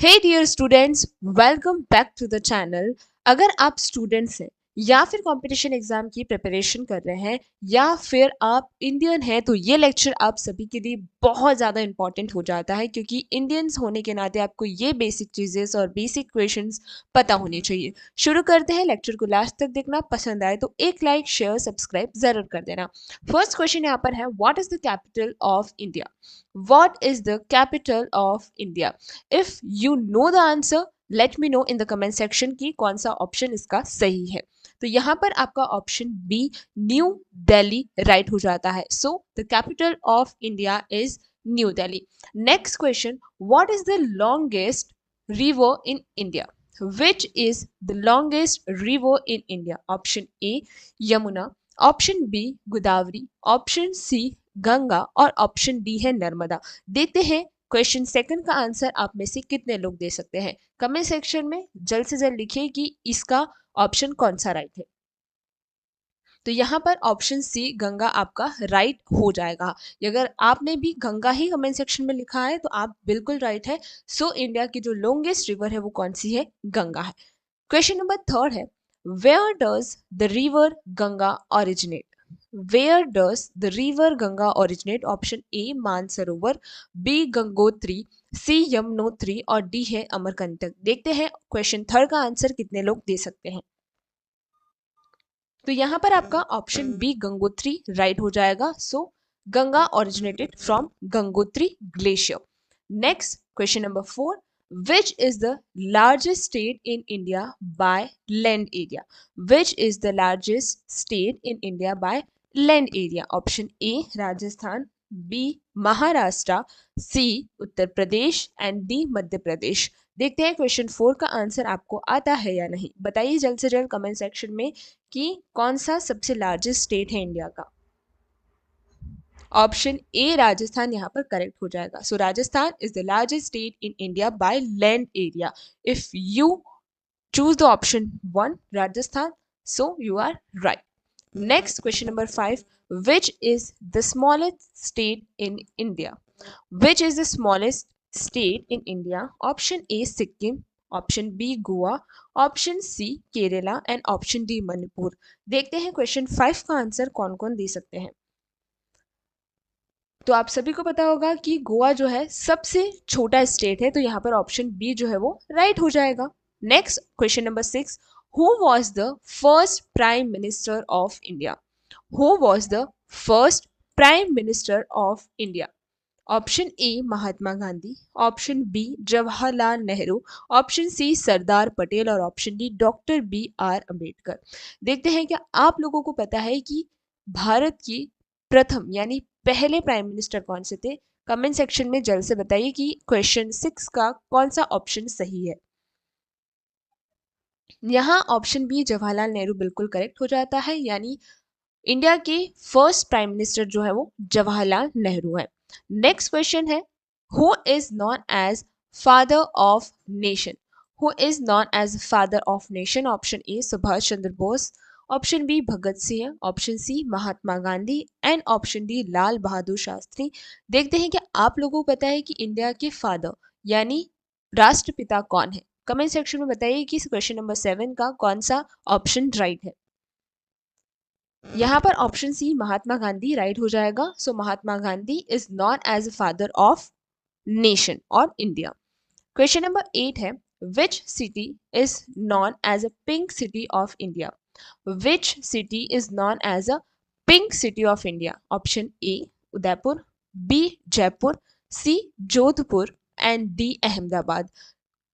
Hey dear students, welcome back to the channel. अगर आप students हैं या फिर कंपटीशन एग्जाम की प्रिपरेशन कर रहे हैं या फिर आप इंडियन हैं तो ये लेक्चर आप सभी के लिए बहुत ज़्यादा इंपॉर्टेंट हो जाता है, क्योंकि इंडियंस होने के नाते आपको ये बेसिक चीज़ें और बेसिक क्वेश्चंस पता होने चाहिए। शुरू करते हैं। लेक्चर को लास्ट तक देखना। पसंद आए तो एक लाइक शेयर सब्सक्राइब ज़रूर कर देना। फर्स्ट क्वेश्चन यहाँ पर है, what is the capital of India? What is the capital of India? If you know the answer, let me know in the comment section की कौन सा ऑप्शन इसका सही है। तो यहाँ पर आपका option B New Delhi right हो जाता है। So the capital of India is New Delhi. Next question, what is the longest river in India? Which is the longest river in India? Option A Yamuna, option B Godavari, option C Ganga और option D है नर्मदा। देखते हैं question second का answer आप में से कितने लोग दे सकते हैं। कमेंट सेक्शन में जल्द से जल्द लिखिए कि इसका ऑप्शन कौन सा राइट है। तो यहाँ पर ऑप्शन सी गंगा आपका राइट हो जाएगा। अगर आपने भी गंगा ही कमेंट सेक्शन में लिखा है तो आप बिल्कुल राइट है। सो इंडिया की जो लॉन्गेस्ट रिवर है वो कौन सी है? गंगा है। क्वेश्चन नंबर थर्ड है, where does the river Ganga originate? Where does the river Ganga originate? Option A Mansarovar, B Gangotri, C Yamunotri और डी है अमरकंटक। देखते हैं क्वेश्चन थर्ड का आंसर कितने लोग दे सकते हैं। तो यहाँ पर आपका ऑप्शन बी गंगोत्री राइट हो जाएगा। So Ganga originated from Gangotri glacier. Next question number four, which is the largest state in India by land area? Which is the largest state in India by land area? Option A Rajasthan, B Maharashtra, C Uttar Pradesh and D Madhya Pradesh. देखते हैं question four का answer आपको आता है या नहीं। बताइए जल्द से जल्द कमेंट सेक्शन में कि कौन सा सबसे लार्जेस्ट स्टेट है इंडिया का। ऑप्शन ए राजस्थान यहाँ पर करेक्ट हो जाएगा। So Rajasthan is the largest state in India by land area. If you choose the option one Rajasthan, so you are right. Next question number five, which is the smallest state in India? Which is the smallest state in India? Option A Sikkim, option B Goa, option C Kerala and option D Manipur. देखते हैं question five का answer कौन कौन दे सकते हैं। तो आप सभी को पता होगा कि गोवा जो है सबसे छोटा स्टेट है, तो यहाँ पर ऑप्शन बी जो है वो राइट हो जाएगा। Next question number six, who was the first prime minister of India? Who was the first prime minister of India? Option A Mahatma Gandhi, option B Jawaharlal Nehru, option C Sardar Patel और option D doctor B R Ambedkar. देखते हैं क्या आप लोगों को पता है कि भारत की प्रथम यानी पहले प्राइम मिनिस्टर कौन से थे? कमेंट सेक्शन में जल्द से बताइए कि क्वेश्चन सिक्स का कौन सा ऑप्शन सही है। यहाँ ऑप्शन बी जवाहरलाल नेहरू बिल्कुल करेक्ट हो जाता है, यानी इंडिया के फर्स्ट प्राइम मिनिस्टर जो है वो जवाहरलाल नेहरू है। नेक्स्ट क्वेश्चन है, who is known as father of nation? Who is known as father of nation? Option A Subhash Chandra Bose, option B Bhagat Singh, option C Mahatma Gandhi and option D Lal Bahadur Shastri. देखते हैं कि आप लोगों को पता है कि इंडिया के फादर यानी राष्ट्रपिता कौन है। कमेंट सेक्शन में बताइए कि क्वेश्चन नंबर सेवन का कौन सा ऑप्शन राइट है। यहाँ पर option C Mahatma Gandhi right हो जाएगा। So Mahatma Gandhi is known as father of nation और इंडिया। क्वेश्चन नंबर एट है, which city is known as a pink city of India? Which city is known as a pink city of India? Option A Udaipur, B Jaipur, C Jodhpur and D Ahmedabad.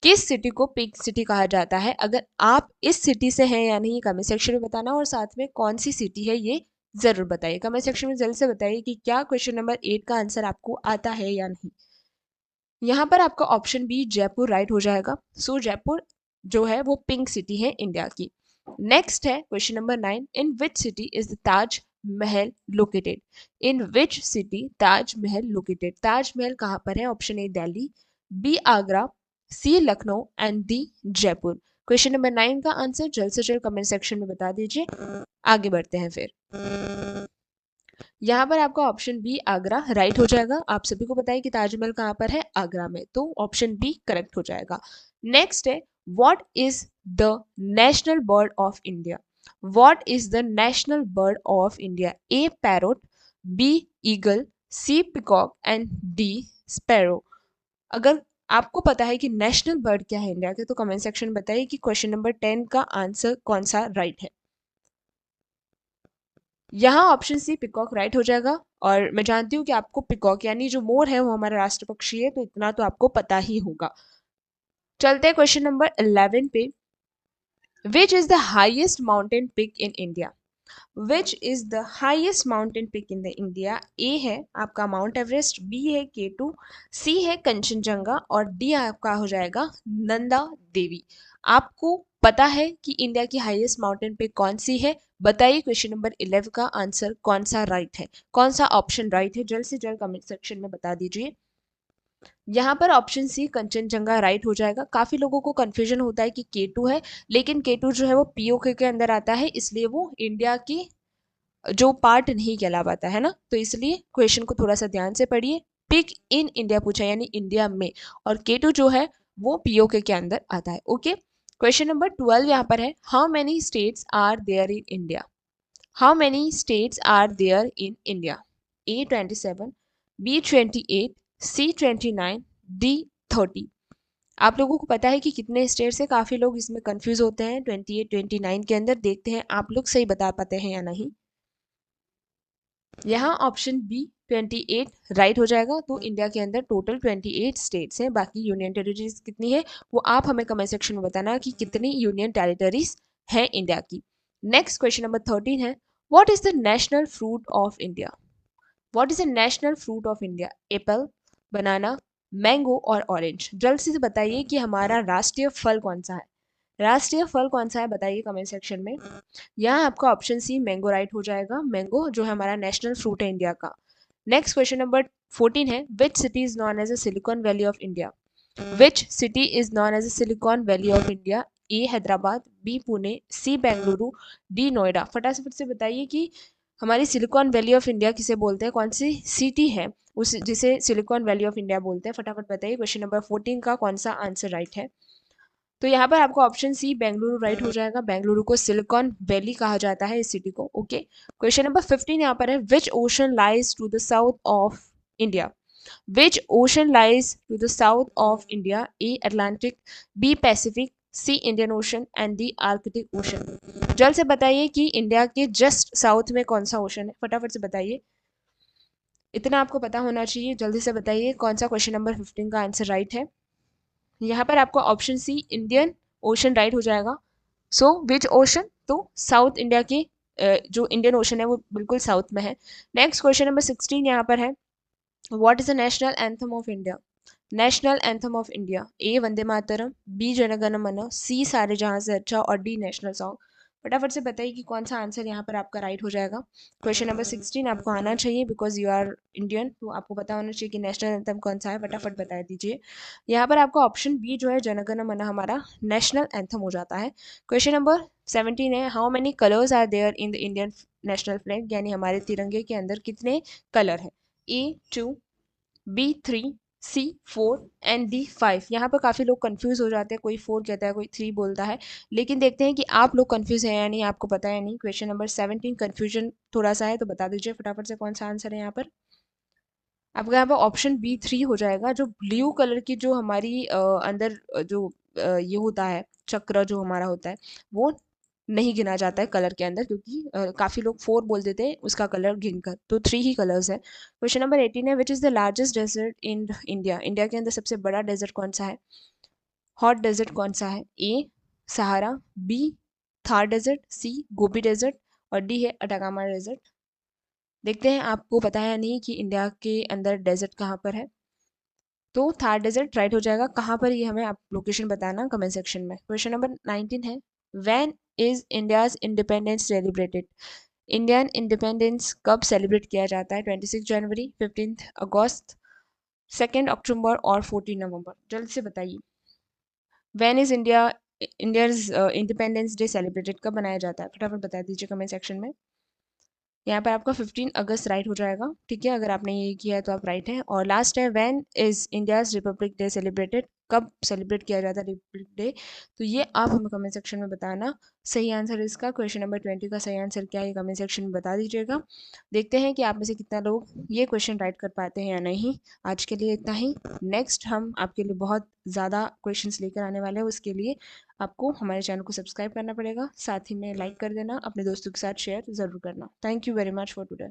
किस city को pink city कहा जाता है? अगर आप इस city से हैं या नहीं कमेंट सेक्शन में बताना, और साथ में कौन सी सिटी है ये जरूर बताइए। कमेंट सेक्शन में जल्द से बताइए कि क्या क्वेश्चन नंबर एट का आंसर आपको आता है या नहीं। यहाँ पर आपका ऑप्शन बी जयपुर राइट हो जाएगा। सो जयपुर जो है वो पिंक सिटी है इंडिया की। नेक्स्ट है question number nine, in which city is the Taj Mahal located? In which city Taj Mahal located? Taj Mahal कहाँ पर है? Option A Delhi, B Agra, C Lucknow and D Jaipur. Question number nine का आंसर जल्द से जल्द कमेंट सेक्शन में बता दीजिए। आगे बढ़ते हैं फिर। यहाँ पर आपका ऑप्शन बी आगरा राइट हो जाएगा। आप सभी को पता है कि ताजमहल कहाँ पर है, आगरा में, तो ऑप्शन बी करेक्ट हो जाएगा। नेक्स्ट है, what is the national bird of India? What is the national bird of India? A parrot, B eagle, C peacock and D sparrow. अगर आपको पता है कि नेशनल बर्ड क्या है इंडिया के, तो कमेंट सेक्शन में बताइए कि क्वेश्चन नंबर 10 का आंसर कौन सा राइट है। यहाँ ऑप्शन सी पिकॉक राइट हो जाएगा। और मैं जानती हूँ कि आपको पिकॉक यानी जो मोर है वो हमारा राष्ट्र पक्षी है, तो इतना तो आपको पता ही होगा। चलते हैं क्वेश्चन नंबर 11 पे। Which is the highest mountain peak in India? Which is the highest mountain peak in the India? A है आपका माउंट एवरेस्ट, बी है केटू, सी है कंचनजंगा और डी आपका हो जाएगा नंदा देवी। आपको पता है कि इंडिया की हाईएस्ट माउंटेन पिक कौन सी है? बताइए क्वेश्चन नंबर 11 का आंसर कौन सा राइट है, कौन सा ऑप्शन राइट है, जल्द से जल्द कमेंट सेक्शन में बता दीजिए। यहाँ पर ऑप्शन सी कंचनजंगा राइट हो जाएगा। काफी लोगों को कंफ्यूजन होता है कि केटू है, लेकिन केटू जो है वो पीओके के अंदर आता है, इसलिए वो इंडिया की जो पार्ट नहीं कहला पाता है ना, तो इसलिए क्वेश्चन को थोड़ा सा ध्यान से पढ़िए। पिक इन इंडिया पूछा यानी इंडिया में, और केटू जो है वो पीओके के अंदर आता है। ओके, क्वेश्चन नंबर 12 यहाँ पर है, how many states are there in India? How many states are there in India? A 27, B 28, C 29, D 30। आप लोगों को पता है कि कितने स्टेट्स है? काफी लोग इसमें कंफ्यूज होते हैं 28 29 के अंदर। देखते हैं आप लोग सही बता पाते हैं या नहीं। यहाँ ऑप्शन बी 28 राइट हो जाएगा। तो इंडिया के अंदर टोटल 28 स्टेट्स हैं। बाकी यूनियन टेरिटरीज कितनी है वो आप हमें कमेंट सेक्शन में बताना कि कितनी यूनियन टेरिटरीज है इंडिया की। नेक्स्ट क्वेश्चन नंबर 13 है, what is the national fruit of India? What is the national fruit of India? Apple, banana, mango और ऑरेंज। जल्द से बताइए कि हमारा राष्ट्रीय फल कौन सा है। राष्ट्रीय फल कौन सा है बताइए कमेंट सेक्शन में। यहाँ आपका ऑप्शन सी मैंगो राइट हो जाएगा। मैंगो जो है हमारा नेशनल फ्रूट है इंडिया का। नेक्स्ट क्वेश्चन नंबर 14 है, which city is known as a Silicon Valley of India? Which city is known as a Silicon Valley of India? A Hyderabad, B Pune, C Bengaluru, D Noida. फटाफट से बताइए कि हमारी सिलिकॉन वैली ऑफ इंडिया किसे बोलते हैं, कौन सी सिटी है उस जिसे सिलिकॉन वैली ऑफ इंडिया बोलते हैं। फटाफट बताइए क्वेश्चन नंबर 14 का कौन सा आंसर राइट है। तो यहाँ पर आपको ऑप्शन सी बेंगलुरु राइट हो जाएगा। बेंगलुरु को सिलिकॉन वैली कहा जाता है इस सिटी को। ओके, क्वेश्चन नंबर 15 यहाँ पर है, which ocean lies to the south of India? Which ocean lies to the south of India? A Atlantic, B Pacific, C Indian Ocean and D Arctic Ocean. जल्द से बताइए कि India के just south में कौन सा ओशन है। फटाफट से बताइए, इतना आपको पता होना चाहिए। जल्दी से बताइए कौन सा क्वेश्चन नंबर 15 का आंसर राइट है। यहाँ पर आपको option C Indian Ocean right हो जाएगा। So which ocean? तो साउथ इंडिया की जो इंडियन ओशन है वो बिल्कुल साउथ में है। नेक्स्ट क्वेश्चन नंबर 16 यहाँ पर है, what is the national anthem of India? National anthem of India, A Vande Mataram, B Jana Gana Mana, C सारे जहां से अच्छा और डी नेशनल सॉन्ग। फटाफट से बताइए कि कौन सा आंसर यहाँ पर आपका राइट हो जाएगा। क्वेश्चन नंबर 16 आपको आना चाहिए बिकॉज यू आर इंडियन, तो आपको पता होना चाहिए कि नेशनल एंथम कौन सा है। फटाफट बता दीजिए। यहाँ पर आपका ऑप्शन बी जो है जनगण मन हमारा नेशनल एंथम हो जाता है। क्वेश्चन नंबर 17 है, how many colours are there in the Indian national flag? यानी हमारे तिरंगे के अंदर कितने कलर है? A 2, B 3, C 4 and D 5। यहाँ पर काफ़ी लोग कंफ्यूज हो जाते हैं, कोई 4 कहता है कोई 3 बोलता है, लेकिन देखते हैं कि आप लोग कंफ्यूज हैं या नहीं, आपको पता है या नहीं। क्वेश्चन नंबर 17 कंफ्यूजन थोड़ा सा है, तो बता दीजिए फटाफट से कौन सा आंसर है यहाँ पर। आपका यहाँ पर ऑप्शन बी 3 हो जाएगा। जो ब्लू कलर की जो हमारी अंदर जो ये होता है चक्र जो हमारा होता है वो नहीं गिना जाता है कलर के अंदर, क्योंकि काफ़ी लोग 4 बोल देते हैं उसका कलर गिनकर, तो 3 ही कलर्स है। क्वेश्चन नंबर 18 है, which is the largest desert in India? India के अंदर सबसे बड़ा डेजर्ट कौन सा है? हॉट डेजर्ट कौन सा है? ए सहारा, बी थार डेजर्ट, सी गोबी डेजर्ट और डी है अटाकामा डेजर्ट। देखते हैं आपको पता है या नहीं कि इंडिया के अंदर डेजर्ट कहाँ पर है। तो थार डेजर्ट राइट हो जाएगा। कहाँ पर ये हमें आप लोकेशन बताना कमेंट सेक्शन में। क्वेश्चन नंबर 19 है, when is India's independence celebrated? Indian independence कब सेलिब्रेट किया जाता है? 26 जनवरी, 15 अगस्त, 2 अक्टूबर और 14 नवंबर। जल्द से बताइए, when is India's independence day celebrated? कब मनाया जाता है? फटाफट बता दीजिए कमेंट सेक्शन में। यहाँ पर आपका 15 अगस्त राइट हो जाएगा, ठीक है। अगर आपने ये किया है तो आप राइट हैं। और लास्ट है, when is India's Republic day celebrated, कब सेलिब्रेट किया जाता है रिपब्लिक डे। तो ये आप हमें कमेंट सेक्शन में बताना। सही आंसर इसका क्वेश्चन नंबर 20 का सही आंसर क्या है, ये कमेंट सेक्शन में बता दीजिएगा। देखते हैं कि आप में से कितना लोग ये क्वेश्चन राइट कर पाते हैं या नहीं। आज के लिए इतना ही। नेक्स्ट हम आपके लिए बहुत ज़्यादा क्वेश्चंस लेकर आने वाले हैं। उसके लिए आपको हमारे चैनल को सब्सक्राइब करना पड़ेगा, साथ ही में लाइक कर देना, अपने दोस्तों के साथ शेयर ज़रूर करना। Thank you very much for today.